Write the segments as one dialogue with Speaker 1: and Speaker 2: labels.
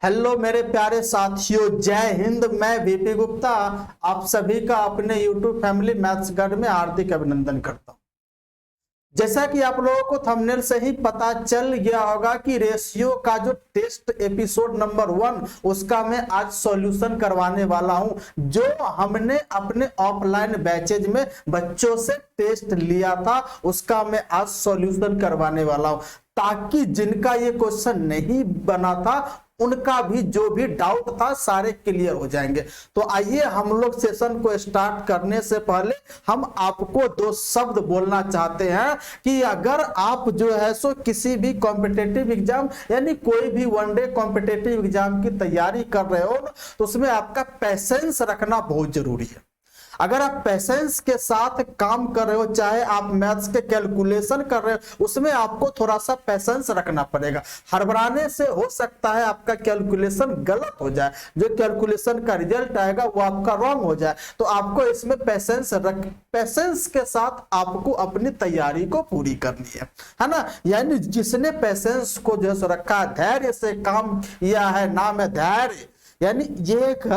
Speaker 1: Hello मेरे प्यारे साथियों, जय हिंद। मैं वीपी गुप्ता आप सभी का अपने यूट्यूब फैमिली मैथ्स गाइड में हार्दिक अभिनंदन करता हूं। जैसा कि आप लोगों को थंबनेल से ही पता चल गया होगा कि रेशियो का जो टेस्ट एपिसोड नंबर 1 उसका मैं आज सॉल्यूशन करवाने वाला हूं, जो हमने अपने ऑफलाइन बैचेज में बच्चों से टेस्ट लिया था उसका मैं आज सॉल्यूशन करवाने वाला हूं, ताकि जिनका ये क्वेश्चन नहीं बना था उनका भी जो भी डाउट था सारे क्लियर हो जाएंगे। तो आइए हम लोग सेशन को स्टार्ट करने से पहले हम आपको 2 शब्द बोलना चाहते हैं कि अगर आप जो है सो किसी भी कॉम्पिटिटिव एग्जाम यानी कोई भी वनडे कॉम्पिटिटिव एग्जाम की तैयारी कर रहे हो तो उसमें आपका पेशेंस रखना बहुत जरूरी है। अगर आप पेशेंस के साथ काम कर रहे हो, चाहे आप मैथ्स के कैलकुलेशन कर रहे हो, उसमें आपको थोड़ा सा पेशेंस रखना पड़ेगा। हड़बड़ाने से हो सकता है आपका कैलकुलेशन गलत हो जाए, जो कैलकुलेशन का रिजल्ट आएगा वो आपका रॉन्ग हो जाए। तो आपको इसमें पेशेंस के साथ आपको अपनी तैयारी को पूरी करनी है ना। यानी जिसने पेशेंस को जो है रखा, धैर्य से काम किया है, नाम है धैर्य। यानी ये एक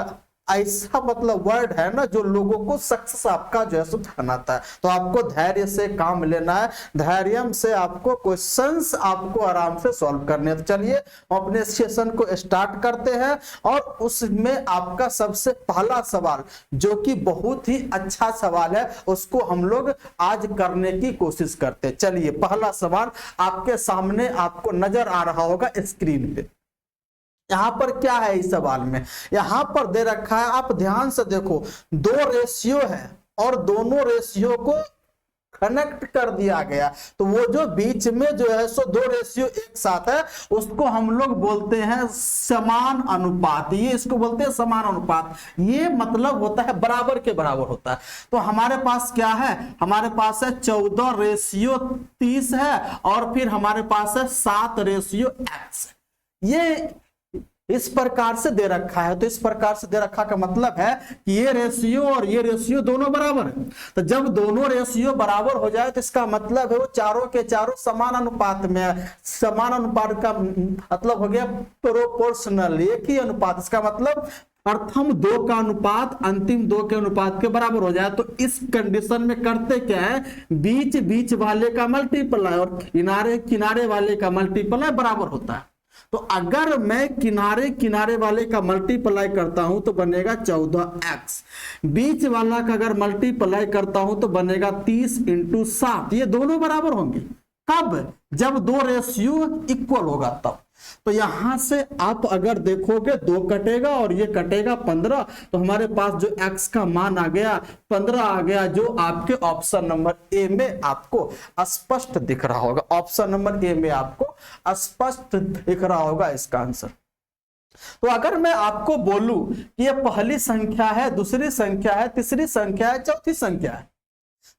Speaker 1: ऐसा मतलब वर्ड है ना जो लोगों को सक्सेस आपका जो है बनाता है। तो आपको धैर्य से काम लेना है, धैर्य से आपको क्वेश्चंस आपको आराम से सॉल्व करने। तो चलिए अपने सेशन को स्टार्ट करते हैं और उसमें आपका सबसे पहला सवाल जो कि बहुत ही अच्छा सवाल है उसको हम लोग आज करने की कोशिश करते हैं। चलिए पहला सवाल आपके सामने आपको नजर आ रहा होगा स्क्रीन पे। यहां पर क्या है इस सवाल में, यहां पर दे रखा है, आप ध्यान से देखो, 2 रेशियो है और दोनों रेशियो को कनेक्ट कर दिया गया। तो वो जो बीच में जो है सो 2 रेशियो एक साथ है उसको हम लोग बोलते हैं समान अनुपात। ये इसको बोलते हैं समान अनुपात। ये मतलब होता है बराबर के बराबर होता है। तो हमारे पास क्या है, हमारे पास है 14:30 है और फिर हमारे पास है 7:x। ये इस प्रकार से दे रखा है। तो इस प्रकार से दे रखा का मतलब है कि ये रेशियो और ये रेशियो दोनों बराबर है। तो जब दोनों रेशियो बराबर हो जाए तो इसका मतलब है वो चारों के चारों समान अनुपात में है। समान अनुपात का मतलब हो गया प्रोपोर्शनल, एक ही अनुपात। इसका मतलब प्रथम 2 का अनुपात अंतिम 2 के अनुपात के बराबर हो जाए। तो इस कंडीशन में करते क्या है, बीच बीच वाले का मल्टीप्लाई और किनारे किनारे वाले का मल्टीप्लाई बराबर होता है। तो अगर मैं किनारे किनारे वाले का मल्टीप्लाई करता हूं तो बनेगा 14x, बीच वाला का अगर मल्टीप्लाई करता हूं तो बनेगा 30 × 7। ये दोनों बराबर होंगे कब, जब 2 रेशियो इक्वल होगा तब। तो यहां से आप अगर देखोगे 2 कटेगा और ये कटेगा 15, तो हमारे पास जो x का मान आ गया 15 आ गया, जो आपके ऑप्शन नंबर ए में आपको स्पष्ट दिख रहा होगा। ऑप्शन नंबर ए में आपको स्पष्ट दिख रहा होगा इसका आंसर। तो अगर मैं आपको बोलूं कि ये पहली संख्या है, दूसरी संख्या है, तीसरी संख्या है, चौथी संख्या है,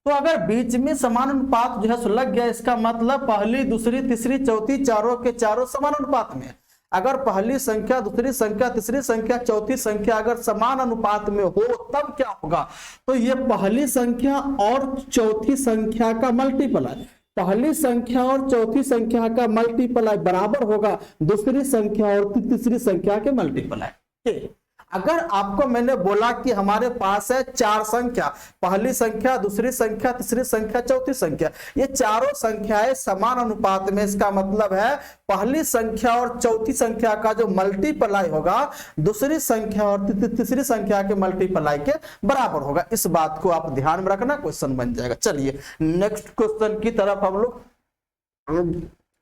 Speaker 1: तो अगर बीच में समान अनुपात जो है लग गया, इसका मतलब पहली दूसरी तीसरी चौथी चारों के चारों समान अनुपात में। अगर पहली संख्या दूसरी संख्या तीसरी संख्या चौथी संख्या अगर समान अनुपात में हो तब क्या होगा, तो ये पहली संख्या और चौथी संख्या का मल्टीप्लाई, पहली संख्या और चौथी संख्या का मल्टीप्लाई बराबर होगा दूसरी संख्या और तीसरी संख्या के मल्टीप्लाई। अगर आपको मैंने बोला कि हमारे पास है 4 संख्या, पहली संख्या दूसरी संख्या तीसरी संख्या चौथी संख्या, ये चारों संख्याएं समान अनुपात में, इसका मतलब है पहली संख्या और चौथी संख्या का जो मल्टीप्लाई होगा दूसरी संख्या और तीसरी संख्या के मल्टीप्लाई के बराबर होगा। इस बात को आप ध्यान में रखना, क्वेश्चन बन जाएगा। चलिए नेक्स्ट क्वेश्चन की तरफ हम लोग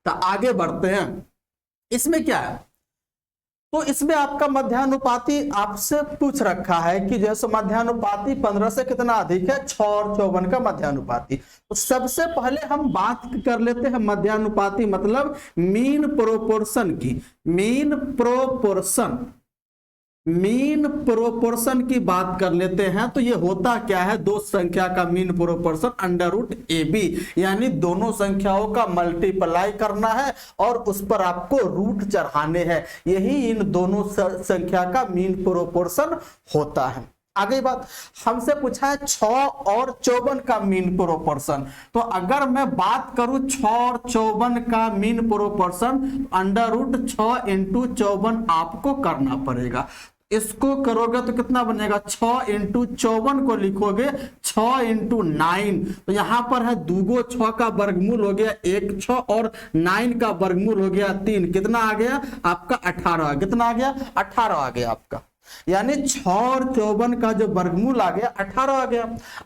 Speaker 1: आगे बढ़ते हैं। इसमें क्या है, तो इसमें आपका मध्यानुपाती आपसे पूछ रखा है कि जैसे मध्यानुपाती 15 से कितना अधिक है, 6 और 54 का मध्यानुपाती। तो सबसे पहले हम बात कर लेते हैं मध्यानुपाती मतलब मीन प्रोपोर्शन की। मीन प्रोपोर्शन की बात कर लेते हैं। तो ये होता क्या है, 2 संख्या का मीन प्रोपोर्शन √AB, यानी दोनों संख्याओं का मल्टीप्लाई करना है और उस पर आपको रूट चढ़ाने हैं। यही इन दोनों संख्या का मीन प्रोपोर्शन होता है। आगे बात हमसे पूछा है 6 और 54 का मीन प्रोपोर्शन। तो अगर मैं बात करूं 6 और 54 का mean proportion, under root 6 into 54 आपको करना पड़ेगा। इसको करोगे तो कितना बनेगा, 6 इंटू 54 को लिखोगे 6 इंटू 9, तो यहां पर है 2 6 का वर्गमूल हो गया 1 6 और 9 का वर्गमूल हो गया 3, कितना आ गया आपका 18। कितना आ गया 18 आ गया आपका, यानी 6 और 54 का जो वर्गमूल आ गया 18 आ गया।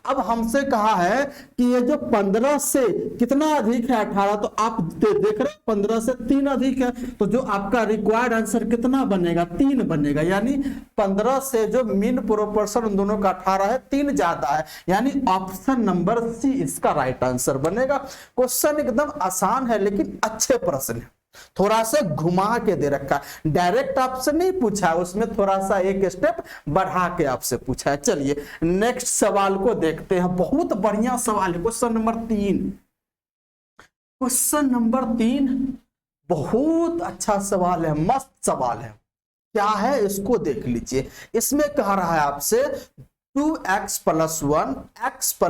Speaker 1: अब हमसे कहा है कि ये जो 15 से कितना अधिक है 18, तो आप देख रहे हैं 15 से 3 अधिक है, तो जो आपका रिक्वायर्ड आंसर कितना बनेगा 3 बनेगा, यानी 15 से जो मीन प्रोपोर्शन उन दोनों का 18 है 3 ज्यादा है, यानी ऑप्शन नंबर सी इसका राइट आंसर बनेगा। क्वेश्चन एकदम आसान है लेकिन अच्छे प्रश्न है, थोड़ा सा घुमा के दे रखा है, डायरेक्ट आपसे नहीं पूछा है, उसमें थोड़ा सा एक स्टेप बढ़ा के आपसे पूछा है। चलिए नेक्स्ट सवाल को देखते हैं, बहुत बढ़िया सवाल है क्वेश्चन नंबर 3। क्वेश्चन नंबर 3 बहुत अच्छा सवाल है, मस्त सवाल है। क्या है इसको देख लीजिए। इसमें कह रहा है आपसे 2x + 1 x +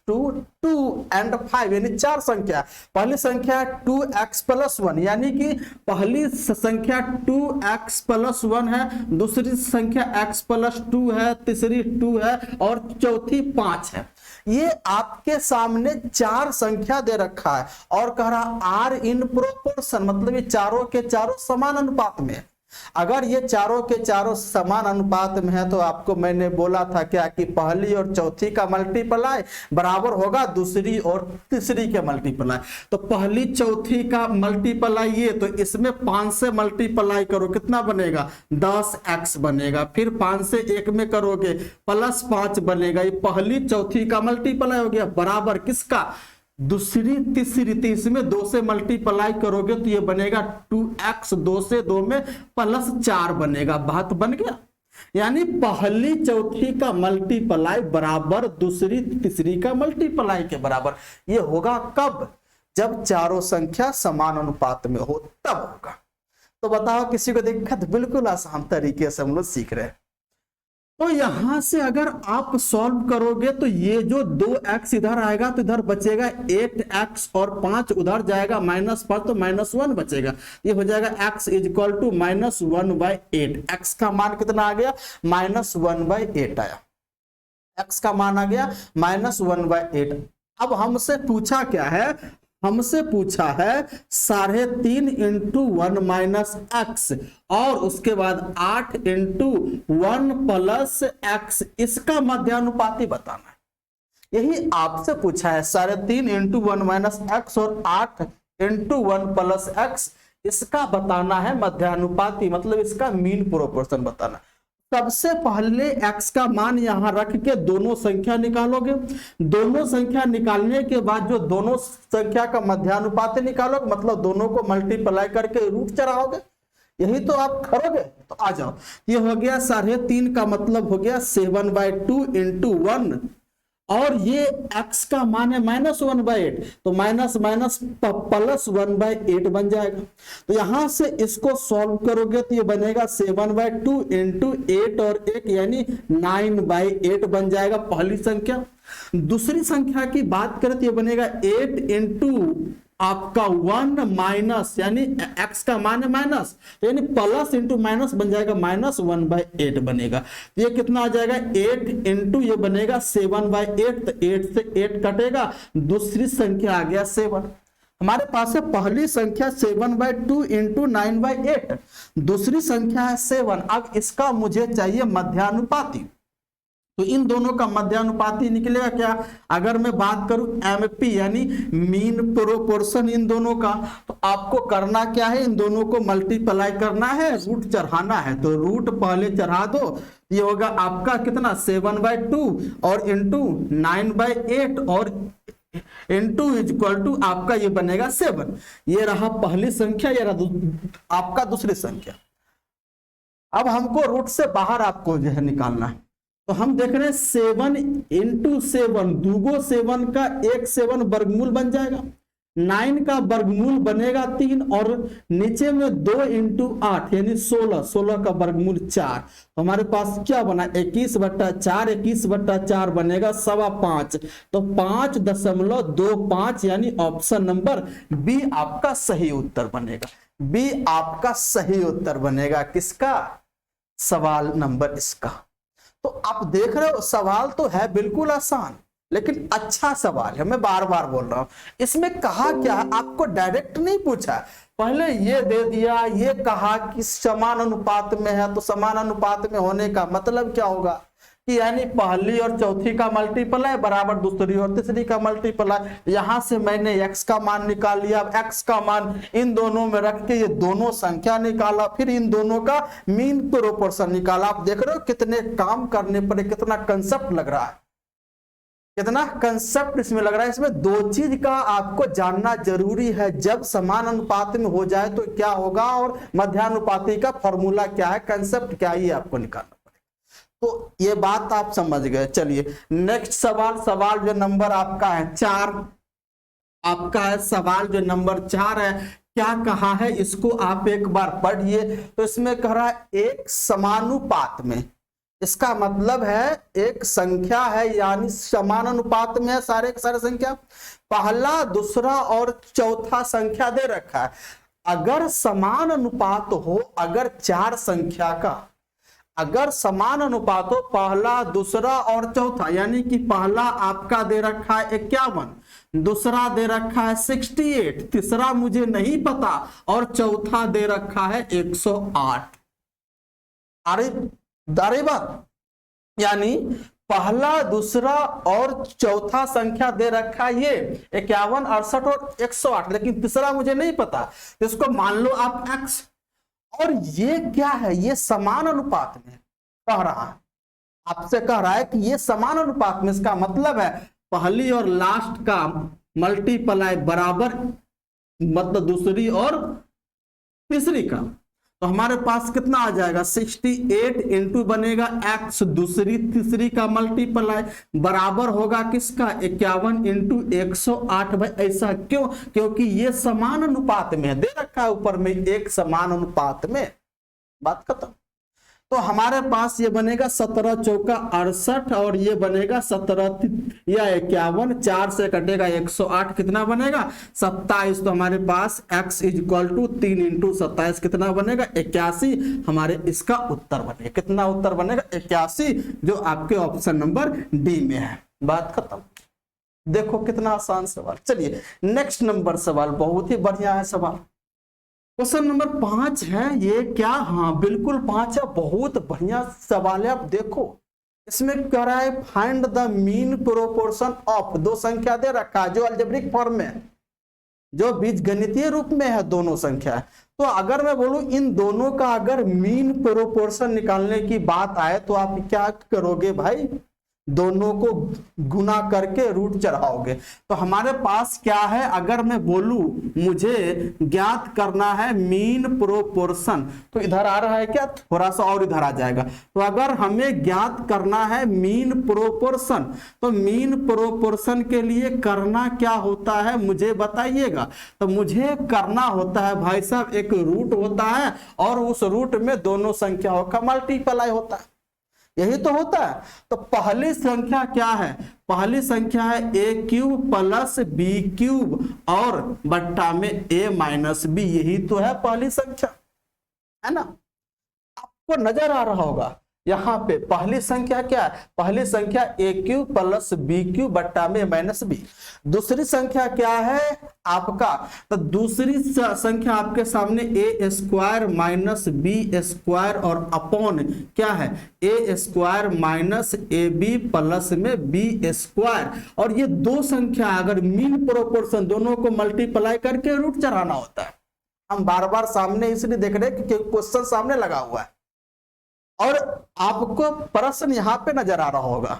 Speaker 1: 2 2 and 5, यानी 4 संख्या। पहली संख्या 2x + 1, यानी कि पहली संख्या 2x + 1 है, दूसरी संख्या x + 2 है, तीसरी 2 है और चौथी 5 है। ये आपके सामने 4 संख्या दे रखा है और कह रहा आर इन प्रोपोर्शन, मतलब ये चारों के चारों समान अनुपात में है। अगर ये चारों के चारों समान अनुपात में है तो आपको मैंने बोला था क्या कि पहली और चौथी का मल्टीप्लाई बराबर होगा दूसरी और तीसरी के मल्टीप्लाई। तो पहली चौथी का मल्टीप्लाई ये, तो इसमें 5 से मल्टीप्लाई करो कितना बनेगा 10x बनेगा, फिर 5 से 1 में करोगे +5 बनेगा, ये पहली चौथी का मल्टीप्लाई हो गया बराबर किसका दूसरी तीसरी, इसमें 2 से मल्टीप्लाई करोगे तो ये बनेगा 2x, 2 से 2 में +4 बनेगा, बात बन गया। यानी पहली चौथी का मल्टीप्लाई बराबर दूसरी तीसरी का मल्टीप्लाई के बराबर। ये होगा कब, जब चारों संख्या समान अनुपात में हो तब होगा। तो बताओ किसी को दिक्कत, बिल्कुल आसान तरीके से हम लोग सीख रहे हैं। तो यहां से अगर आप सॉल्व करोगे तो ये जो 2x इधर आएगा तो इधर बचेगा 8x और 5 उधर जाएगा -5 तो -1 बचेगा, ये हो जाएगा x = -1/8। x का मान कितना आ गया -1/8 आया, x का मान आ गया -1/8। अब हमसे पूछा क्या है, हमसे पूछा है 3.5 × 1 - x और उसके बाद 8 × 1 + x, इसका मध्यानुपाती बताना है। यही आपसे पूछा है 3.5 × 1 - x और 8 × 1 + x, इसका बताना है मध्यानुपाती, मतलब इसका मीन प्रोपोर्शन बताना। सबसे पहले x का मान यहां रख के दोनों संख्या निकालोगे, दोनों संख्या निकालने के बाद जो दोनों संख्या का मध्यानुपाती निकालोगे, मतलब दोनों को मल्टीप्लाई करके रूट चढ़ाओगे, यही तो आप करोगे। तो आ जाओ, ये हो गया 3.5 का मतलब हो गया 7/2 × 1 और ये x का मान है -1/8, तो +1/8 बन जाएगा। तो यहां से इसको सॉल्व करोगे तो ये बनेगा 7/2 × 8 और 1 यानी 9/8 बन जाएगा पहली संख्या। दूसरी संख्या की बात करें तो ये बनेगा 8 × आपका 1 - यानी x का मान है माइनस, यानी प्लस × माइनस बन जाएगा -1/8 बनेगा। ये कितना आ जाएगा 8 × ये बनेगा 7/8, तो 8 से 8 कटेगा, दूसरी संख्या आ गया 7। हमारे पास है पहली संख्या 7/2 × 9/8, दूसरी संख्या है 7। अब इसका मुझे चाहिए मध्यानुपाती, तो इन दोनों का मध्यानुपाती निकलेगा क्या, अगर मैं बात करूं MP यानी मीन प्रोपोर्शन इन दोनों का, तो आपको करना क्या है, इन दोनों को मल्टीप्लाई करना है, रूट चढ़ाना है। तो रूट पहले चढ़ा दो, ये होगा आपका कितना 7/2 और इंटू 9/8 और इंटू = आपका ये बनेगा 7। ये रहा पहली संख्या, ये रहा आपका दूसरी संख्या। अब हमको रूट से बाहर आपको जो है निकालना है, तो हम देख रहे हैं 7 × 7, 2 7 का 1 7 वर्गमूल बन जाएगा, 9 का वर्गमूल बनेगा 3 और नीचे में 2 इंटू 8 यानी 16, 16 का वर्गमूल 4। तो हमारे पास क्या बना 21/4, 21/4 बनेगा 5.25, तो 5.25 यानी ऑप्शन नंबर बी आपका सही उत्तर बनेगा। बी आपका सही उत्तर बनेगा किसका, सवाल नंबर इसका। तो आप देख रहे हो सवाल तो है बिल्कुल आसान, लेकिन अच्छा सवाल है, मैं बार बार बोल रहा हूं। इसमें कहा क्या है, आपको डायरेक्ट नहीं पूछा, पहले ये दे दिया, ये कहा कि समान अनुपात में है, तो समान अनुपात में होने का मतलब क्या होगा कि यानी पहली और चौथी का मल्टीप्लाई बराबर दूसरी और तीसरी का मल्टीप्लाई। यहां से मैंने x का मान निकाल लिया, अब x का मान इन दोनों में रख के ये दोनों संख्या निकाला, फिर इन दोनों का मीन प्रोपोर्शन निकाला। आप देख रहे हो कितने काम करने पर कितना कंसेप्ट लग रहा है, कितना कंसेप्ट इसमें लग रहा है। इसमें दो चीज का आपको जानना जरूरी है, जब समान अनुपात में हो जाए तो क्या होगा और मध्यानुपाती का फॉर्मूला क्या है, कंसेप्ट क्या है, ये आपको निकालना पड़ेगा। तो ये बात आप समझ गए। चलिए नेक्स्ट सवाल, सवाल जो नंबर आपका है 4, आपका है सवाल जो नंबर 4 है। क्या कहा है इसको आप एक बार पढ़िए। तो इसमें कह रहा है एक समानुपात में, इसका मतलब है एक संख्या है यानी समान अनुपात में है सारे के सारे संख्या, पहला दूसरा और चौथा संख्या दे रखा है। अगर समान अनुपात हो, अगर 4 संख्या का अगर समान अनुपात हो, पहला दूसरा और चौथा, यानी कि पहला आपका दे रखा है 51, दूसरा दे रखा है 68, तीसरा मुझे नहीं पता, और चौथा दे रखा है 108। अरे बात, यानी पहला दूसरा और चौथा संख्या दे रखा है ये 51, 68 और 108, लेकिन तीसरा मुझे नहीं पता, तो इसको मान लो आप x। और ये क्या है, ये समान अनुपात में कह रहा है, आपसे कह रहा है कि ये समान अनुपात में, इसका मतलब है पहली और लास्ट का मल्टीप्लाई बराबर मतलब दूसरी और तीसरी का। तो हमारे पास कितना आ जाएगा 68 इंटू बनेगा x दूसरी तीसरी का मल्टीप्लाई बराबर होगा किसका 51 इंटू 108। भाई ऐसा क्यों, क्योंकि ये समान अनुपात में दे रखा है ऊपर में, एक समान अनुपात में, बात खत्म। तो हमारे पास ये बनेगा 17 चौका 68 और ये बनेगा 17 या 51, 4 से कटेगा 108, कितना बनेगा 27। तो हमारे पास x is equal to 3 into 27 कितना बनेगा 81। हमारे इसका उत्तर बनेगा, कितना उत्तर बनेगा 81, जो आपके ऑप्शन नंबर डी में है। बात खत्म। देखो कितना आसान सवाल। चलिए नेक्स्ट नंबर सवाल, बहुत ही बढ़िया है सवाल। क्वेश्चन नंबर 5 है ये, क्या, हाँ बिल्कुल 5 है, बहुत बढ़िया सवाल है। आप देखो इसमें कह रहा है find the mean proportion of, दो संख्या दे रखा है जो अलजेब्रिक फॉर्म में है, जो बीजगणितीय रूप में है दोनों संख्या है। तो अगर मैं बोलूं इन दोनों का अगर मीन प्रोपोर्शन निकालने की बात आए तो आप क्या करोगे भाई, दोनों को गुना करके रूट चढ़ाओगे। तो हमारे पास क्या है, अगर मैं बोलूं मुझे ज्ञात करना है मीन प्रोपोर्शन, तो इधर आ रहा है क्या, थोड़ा सा और इधर आ जाएगा। तो अगर हमें ज्ञात करना है मीन प्रोपोर्शन, तो मीन प्रोपोर्शन के लिए करना क्या होता है मुझे बताइएगा। तो मुझे करना होता है भाई साहब, एक रूट होता है और उस रूट में दोनों संख्याओं का मल्टीप्लाई होता है, यही तो होता है। तो पहली संख्या क्या है, पहली संख्या है a cube plus b cube और बट्टा में a माइनस b, यही तो है पहली संख्या, है ना। आपको नजर आ रहा होगा यहाँ पे पहली संख्या क्या है, पहली संख्या a cube plus b cube बट्टा में माइनस b। दूसरी संख्या क्या है आपका, तो दूसरी संख्या आपके सामने a square minus b square और अपॉन क्या है a square minus ab plus में b स्क्वायर। और ये दो संख्या अगर मीन प्रोपोर्शन दोनों को मल्टीप्लाई करके रूट चढ़ाना होता है। हम बार बार सामने इसलिए देख रहे हैं कि क्वेश्चन सामने लगा हुआ है और आपको प्रश्न यहाँ पे नजर आ रहा होगा,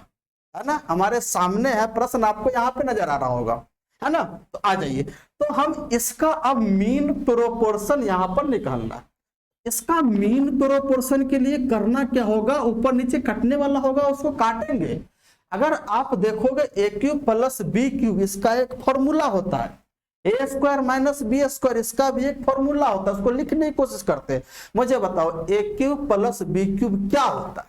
Speaker 1: है ना, हमारे सामने है प्रश्न, आपको यहाँ पे नजर आ रहा होगा, है ना। तो आ जाइए, तो हम इसका अब मीन प्रोपोर्शन यहाँ पर निकालना। इसका मीन प्रोपोर्शन के लिए करना क्या होगा, ऊपर नीचे कटने वाला होगा उसको काटेंगे। अगर आप देखोगे a cube plus b cube, इसका एक फॉर्मूला होता है, ए स्क्वायर माइनस बी स्क्वायर, इसका भी एक फॉर्मूला होता है, उसको लिखने की कोशिश करते हैं। मुझे बताओ a cube plus b cube क्या होता है?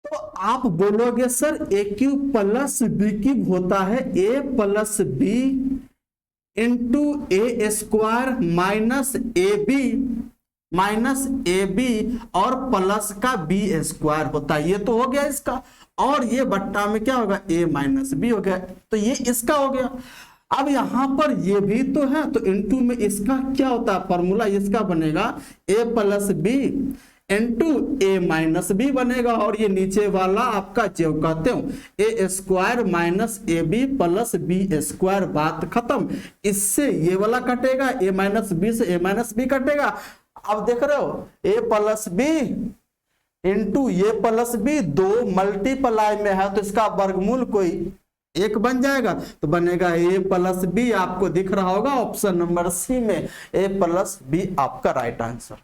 Speaker 1: तो आप बोलोगे sir a cube plus b cube होता है a plus b into a square minus a b और प्लस का बी स्क्वायर होता है। ये तो हो गया इसका, और ये बट्टा में क्या होगा, ए माइनस बी हो गया, तो ये इसका हो गया। अब यहां पर ये भी तो है, तो इनटू में इसका क्या होता है फॉर्मूला, इसका बनेगा a plus b into a minus b बनेगा, और ये नीचे वाला आपका जो कहते हो a square minus a b plus b square, बात खत्म। इससे ये वाला कटेगा, ए माइनस बी से ए माइनस बी कटेगा। अब देख रहे हो ए प्लस बी इंटू ए प्लस बी, दो मल्टीप्लाई में है तो इसका वर्गमूल कोई एक बन जाएगा, तो बनेगा ए प्लस बी। आपको दिख रहा होगा ऑप्शन नंबर सी में ए प्लस बी आपका राइट आंसर।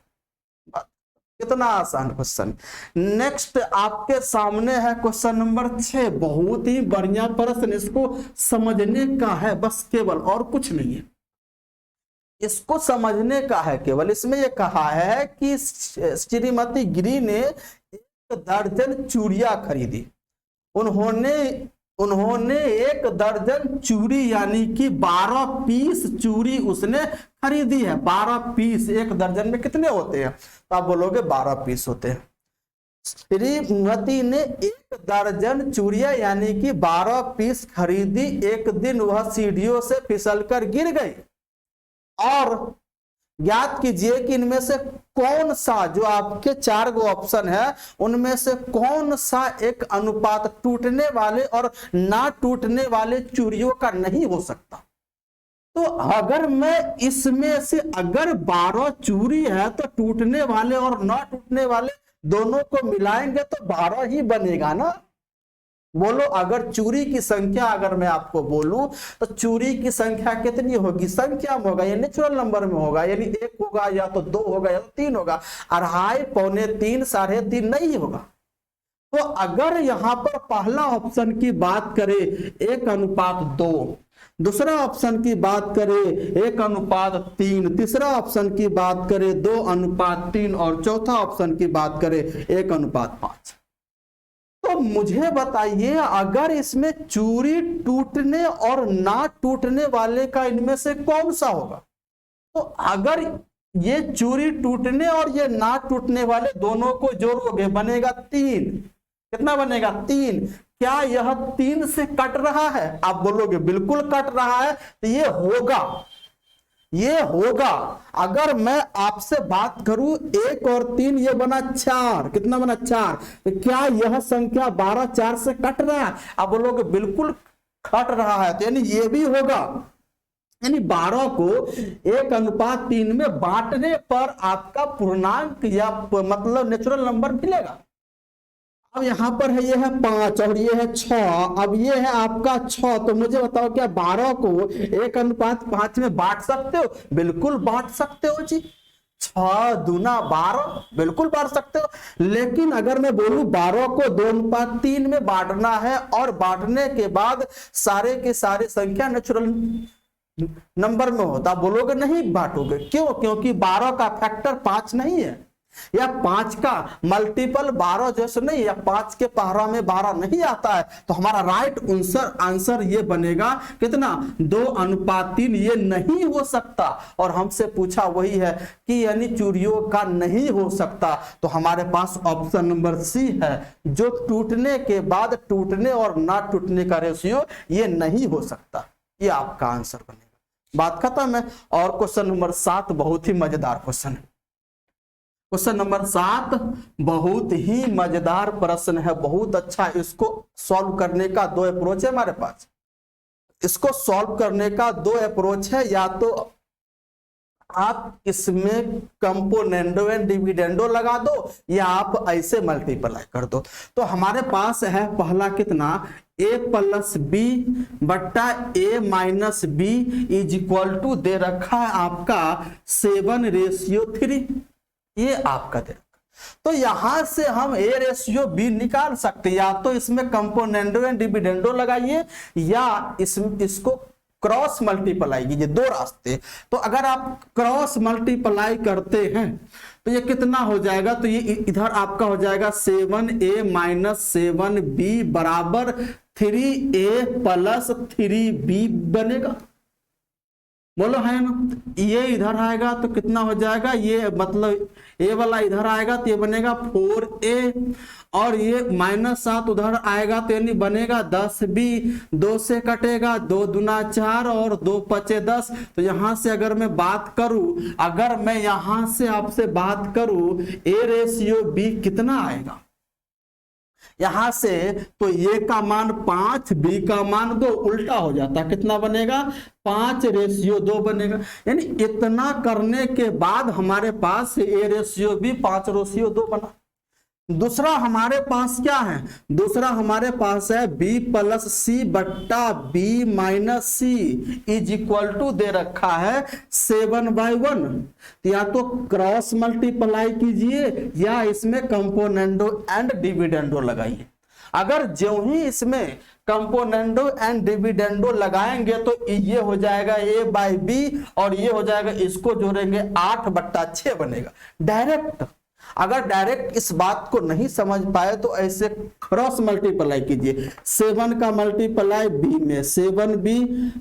Speaker 1: कितना आसान क्वेश्चन। नेक्स्ट आपके सामने है क्वेश्चन नंबर 6, बहुत ही बढ़िया प्रश्न, इसको समझने का है बस केवल, और कुछ नहीं है, इसको समझने का है केवल। इसमें यह कहा है कि श्रीमती गिरी ने 1 दर्जन चूड़ियां खरीदी। उन्होंने 1 दर्जन चूड़ी यानी कि 12 पीस चूड़ी उसने खरीदी है। 12 पीस, 1 दर्जन में कितने होते हैं, तो आप बोलोगे 12 पीस होते हैं। श्रीमती ने 1 दर्जन चूड़ियां यानी कि 12 पीस खरीदी। एक दिन वह सीढ़ियों से फिसलकर गिर गई, और ज्ञात कीजिए कि इनमें से कौन सा, जो आपके 4 गो ऑप्शन है उनमें से कौन सा एक अनुपात टूटने वाले और ना टूटने वाले चूड़ियों का नहीं हो सकता। तो अगर मैं इसमें से अगर 12 चूड़ी है तो टूटने वाले और ना टूटने वाले दोनों को मिलाएंगे तो 12 ही बनेगा ना। बोलो अगर चूड़ी की संख्या अगर मैं आपको बोलूं तो चूड़ी की संख्या कितनी होगी, संख्या में होगा या नेचुरल नंबर में होगा, यानी 1 होगा या तो 2 होगा या तो 3 होगा, 2.5, पौने 3, 3.5 नहीं होगा। तो अगर यहां पर पहला ऑप्शन की बात करें 1:2, दूसरा ऑप्शन की बात करें 1:3, तीसरा ऑप्शन की बात करें 2:3 और चौथा ऑप्शन की बात करें 1:5, तो मुझे बताइए अगर इसमें चूड़ी टूटने और ना टूटने वाले का इनमें से कौन सा होगा। तो अगर ये चूड़ी टूटने और ये ना टूटने वाले दोनों को जोड़ोगे बनेगा 3। कितना बनेगा, 3। क्या यह 3 से कट रहा है, आप बोलोगे बिल्कुल कट रहा है, तो ये होगा। अगर मैं आपसे बात करूं 1 और 3 ये बना 4, कितना बना 4, तो क्या यह संख्या 12 4 से कट रहा है, आप बोलोगे बिल्कुल कट रहा है, तो यानी ये भी होगा। यानी 12 को 1:3 में बांटने पर आपका पूर्णांक या मतलब नेचुरल नंबर मिलेगा। अब यहां पर है ये है 5 और ये है 6, अब ये है आपका 6, तो मुझे बताओ क्या 12 को 1:5 में बांट सकते हो, बिल्कुल बांट सकते हो जी। 6 दूना 12 बिल्कुल बांट सकते हो। लेकिन अगर मैं बोलूं 12 को 2:3 में बांटना है और बांटने के बाद सारे के सारे संख्या नेचुरल नंबर में होता, बोलोगे नहीं बांटोगे, क्यों, क्योंकि 12 का फैक्टर 5 नहीं है, या 5 का मल्टीपल 12 जैसे नहीं, या 5 के पहरा में 12 नहीं आता है। तो हमारा राइट आंसर ये बनेगा कितना, 2:3। ये नहीं हो सकता, और हमसे पूछा वही है कि यानी चूड़ियों का नहीं हो सकता, तो हमारे पास ऑप्शन नंबर सी है, जो टूटने के बाद टूटने और ना टूटने का रेशियो ये नहीं हो सकता। ये आपका आंसर बनेगा, बात खत्म है। और क्वेश्चन नंबर 7 बहुत ही मजेदार क्वेश्चन है। क्वेश्चन नंबर 7 बहुत ही मजेदार प्रश्न है, बहुत अच्छा। इसको सॉल्व करने का 2 अप्रोच है हमारे पास। इसको सॉल्व करने का 2 अप्रोच है, या तो आप इसमें कंपोनेंडो एंड डिविडेंडो लगा दो, या आप ऐसे मल्टीप्लाई कर दो। तो हमारे पास है पहला कितना, a प्लस बी बट्टा a minus b is equal to दे रखा है आपका 7:3, ये आपका दे रखा। तो यहां से हम a रेशियो b निकाल सकते हैं, या तो इसमें कंपोनेंडो एंड डिविडेंडो लगाइए, या इसको क्रॉस मल्टीप्लाई कीजिए, दो रास्ते। तो अगर आप क्रॉस मल्टीप्लाई करते हैं तो ये कितना हो जाएगा, तो ये इधर आपका हो जाएगा 7a माइनस 7b बराबर 3a प्लस 3b बनेगा। बोलो है ना, ये इधर आएगा तो कितना हो जाएगा, ये मतलब ए वाला इधर आएगा तो ये बनेगा 4a, और ये -7 उधर आएगा तो यानी बनेगा 10b, 2 से कटेगा, 2 दूना 4 और 2 पचे 10। तो यहां से अगर मैं बात करूं, अगर मैं यहां से आपसे बात करूं a रेशियो b कितना आएगा यहां से, तो a का मान 5, b का मान 2, उल्टा हो जाता है, कितना बनेगा 5 रेशियो 2 बनेगा। यानी इतना करने के बाद हमारे पास a रेशियो b 5 रेशियो 2 बना। दूसरा हमारे पास क्या है, दूसरा हमारे पास है b प्लस सी बट्टा b minus c is equal to दे रखा है 7/1। या तो क्रॉस मल्टीप्लाई कीजिए या इसमें कंपोनेंडो एंड डिविडेंडो लगाइए। अगर जो ही इसमें कंपोनेंडो एंड डिविडेंडो लगाएंगे तो ये हो जाएगा a/b और ये हो जाएगा, इसको जोड़ेंगे 8/6 बनेगा डायरेक्ट। अगर डायरेक्ट इस बात को नहीं समझ पाए तो ऐसे क्रॉस मल्टीप्लाई कीजिए, 7 का मल्टीप्लाई b में 7b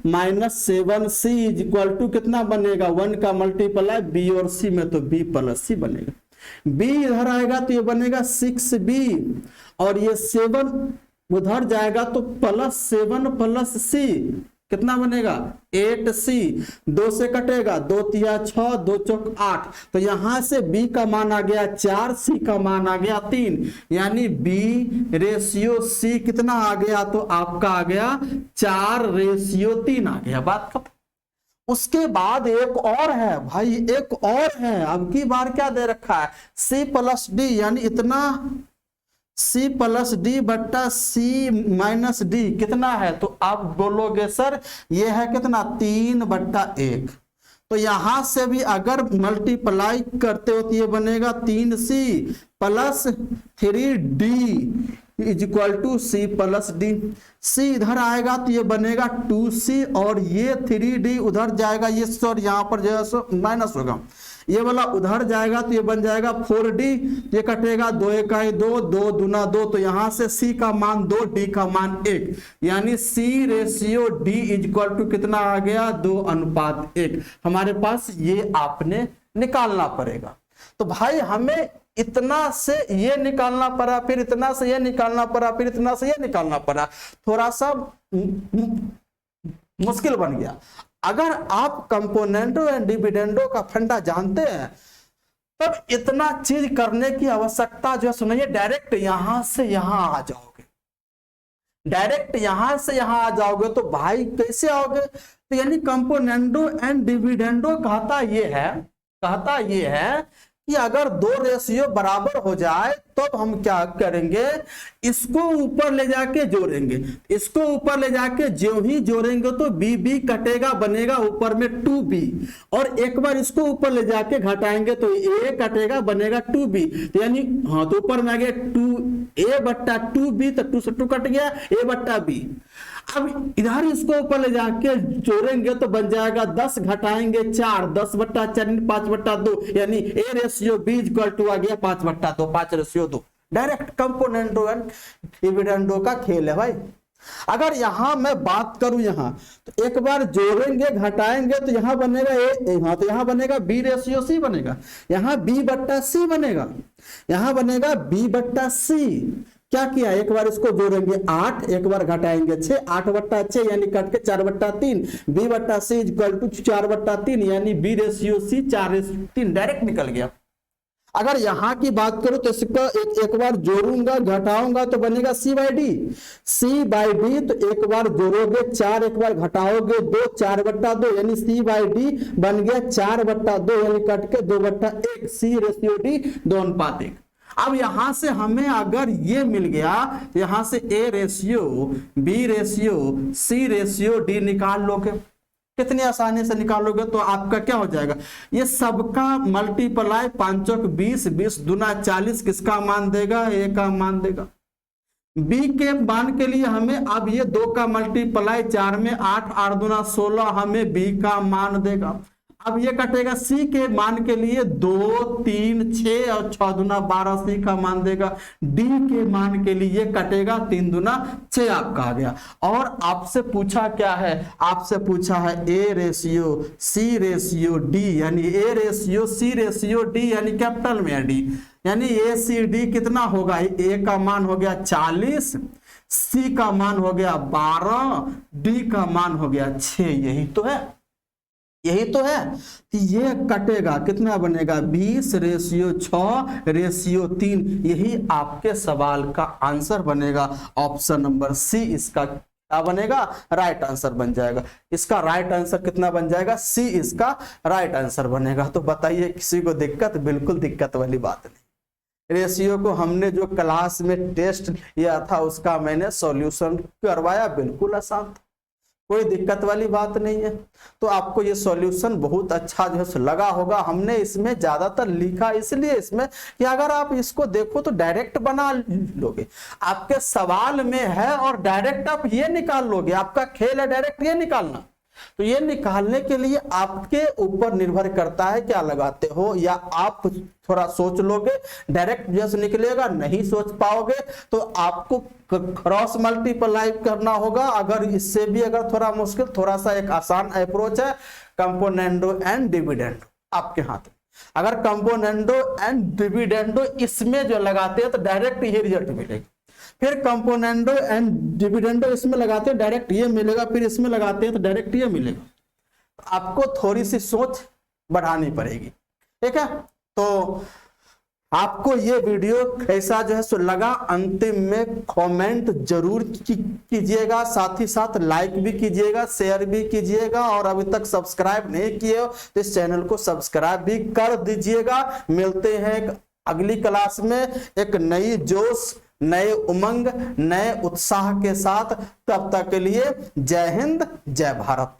Speaker 1: minus 7c is equal to कितना बनेगा, 1 का मल्टीप्लाई b और c में तो b प्लस c बनेगा। b इधर आएगा तो ये बनेगा 6b और ये 7 उधर जाएगा तो प्लस 7 प्लस c कितना बनेगा 8c, 2 से कटेगा, 2 तिया 6, 2 चौक 8। तो यहां से b का मान आ गया 4, c का मान आ गया 3, यानी b रेशियो c कितना आ गया, तो आपका आ गया 4 रेशियो 3 आ गया। बात खत्म। उसके बाद एक और है भाई, एक और है, अब की बार क्या दे रखा है c प्लस d, यानी इतना c प्लस डी बट्टा c माइनस डी कितना है, तो आप बोलोगे सर ये है कितना 3/1। तो यहां से भी अगर मल्टीप्लाई करते हो तो ये बनेगा 3c plus 3d is equal to c plus d. c इधर आएगा तो ये बनेगा 2c और ये 3d उधर जाएगा, ये सर यहाँ पर जो है माइनस होगा, ये वाला उधर जाएगा तो ये बन जाएगा 4d, ये कटेगा 2 इकाई 2, 2 दूना 2। तो यहां से c का मान 2, d का मान 1, यानी c ratio d is equal to कितना आ गया 2:1। हमारे पास ये आपने निकालना पड़ेगा। तो भाई हमें इतना से ये निकालना पड़ा, फिर इतना से ये निकालना पड़ा, फिर इतना से ये निकालना पड़ा, थोड़ा सा मुश्किल बन गया। अगर आप कंपोनेंटो एंड डिविडेंडो का फंडा जानते हैं तब इतना चीज करने की आवश्यकता जो है सुनिए, डायरेक्ट यहां से यहां आ जाओगे, डायरेक्ट यहां से यहां आ जाओगे। तो भाई कैसे आओगे, तो यानी कंपोनेंटो एंड डिविडेंडो कहता ये है कि अगर 2 रेशियो बराबर हो जाए तब हम क्या करेंगे, इसको ऊपर ले जाके जोड़ेंगे, इसको ऊपर ले जाके जो ही जोड़ेंगे तो b कटेगा, बनेगा ऊपर में 2b, और एक बार इसको ऊपर ले जाके घटाएंगे तो a कटेगा, बनेगा 2b। तो यानी हाँ, तो ऊपर में आ गया 2a/2b, तो 2 से 2 कट गया, a/b। अब इधर इसको ऊपर ले जाके जोड़ेंगे तो बन जाएगा 10 घटाएंगे 4, 10/4 5/2, यानी a ratio b equal to आ गया 5/2, 5 ratio 2। Direct componendo and dividendo का खेल है भाई। अगर यहां मैं बात करूं यहां तो एक बार जोड़ेंगे घटाएंगे तो यहां बनेगा हाँ, तो यहां बनेगा b रेशियो c बनेगा, यहां b/c बनेगा, यहां बनेगा b/c। क्या किया, एक बार इसको जोड़ेंगे 8, एक बार घटाएंगे 6, 8/6 यानी कट के 4/3, b/c इक्वल टू 4/3, यानी b रेशियो c 4:3 डायरेक्ट निकल गया। अगर यहां की बात करूं तो इसको एक बार जोड़ूंगा घटाऊंगा तो बनेगा c/d, तो एक बार जोड़ोगे 4, एक बार घटाओगे 2, 4/2, यानी c/d बन गया 4/2, यानी कट के 2/1, c रेशियो d 2:1। अब यहां से हमें अगर ये मिल गया तो यहां से a ratio b ratio c ratio d निकाल लोगे, कितनी आसानी से निकालोगे। तो आपका क्या हो जाएगा, ये सबका मल्टीप्लाई 5 चौक 20, 20 दूना 40, किसका मान देगा, a का मान देगा। बी के मान के लिए हमें अब ये 2 का मल्टीप्लाई 4 में 8, 8 दूना 16 हमें बी का मान देगा। अब ये कटेगा सी के मान के लिए 2, 3, 6 और 6 दूना 12 सी का मान देगा। डी के मान के लिए कटेगा 3 दूना 6 आपका आ गया। और आपसे पूछा क्या है, आपसे पूछा है a ratio c ratio d, यानी a ratio c ratio d यानी कैपिटल में डी, यानी ए सी डी कितना होगा, ए का मान हो गया 40, सी का मान हो गया 12, डी का मान हो गया 6। यही तो है, यही तो है। तो ये कटेगा, कितना बनेगा 20 रेशियो 6 रेशियो 3। यही आपके सवाल का आंसर बनेगा। ऑप्शन नंबर सी इसका क्या बनेगा, राइट आंसर बन जाएगा। इसका राइट आंसर कितना बन जाएगा, सी इसका राइट आंसर बनेगा। तो बताइए किसी को दिक्कत, बिल्कुल दिक्कत वाली बात नहीं। रेशियो को हमने जो क्लास में टेस्ट किया था उसका मैंने सॉल्यूशन करवाया, बिल्कुल आसान था, कोई दिक्कत वाली बात नहीं है। तो आपको ये सॉल्यूशन बहुत अच्छा जो है लगा होगा। हमने इसमें ज्यादातर लिखा इसलिए इसमें कि अगर आप इसको देखो तो डायरेक्ट बना लोगे, आपके सवाल में है और डायरेक्ट आप ये निकाल लोगे। आपका खेल है डायरेक्ट ये निकालना। तो ये निकालने के लिए आपके ऊपर निर्भर करता है क्या लगाते हो, या आप थोड़ा सोच लोगे डायरेक्ट जैसे निकलेगा, नहीं सोच पाओगे तो आपको क्रॉस मल्टीप्लाई करना होगा। अगर इससे भी अगर थोड़ा मुश्किल, थोड़ा सा एक आसान अप्रोच है कंपोनेंडो एंड डिविडेंडो आपके हाथ में। अगर कंपोनेंडो एंड डिविडेंडो इसमें जो लगाते हैं तो डायरेक्ट ये रिजल्ट मिलेगा। फिर कंपोनेंडो एंड डिविडेंडो इसमें लगाते हैं डायरेक्ट ये मिलेगा, फिर इसमें लगाते हैं तो डायरेक्ट ये मिलेगा। आपको थोड़ी सी सोच बढ़ानी पड़ेगी, ठीक है। तो आपको ये वीडियो कैसा जो है सो लगा, अंतिम में कमेंट जरूर कीजिएगा, साथ ही साथ लाइक भी कीजिएगा, शेयर भी कीजिएगा, और अभी तक सब्सक्राइब नहीं किए हो तो इस चैनल को सब्सक्राइब भी कर दीजिएगा। मिलते हैं अगली क्लास में एक नई जोश, नए उमंग, नए उत्साह के साथ। तब तक के लिए जय हिंद, जय भारत।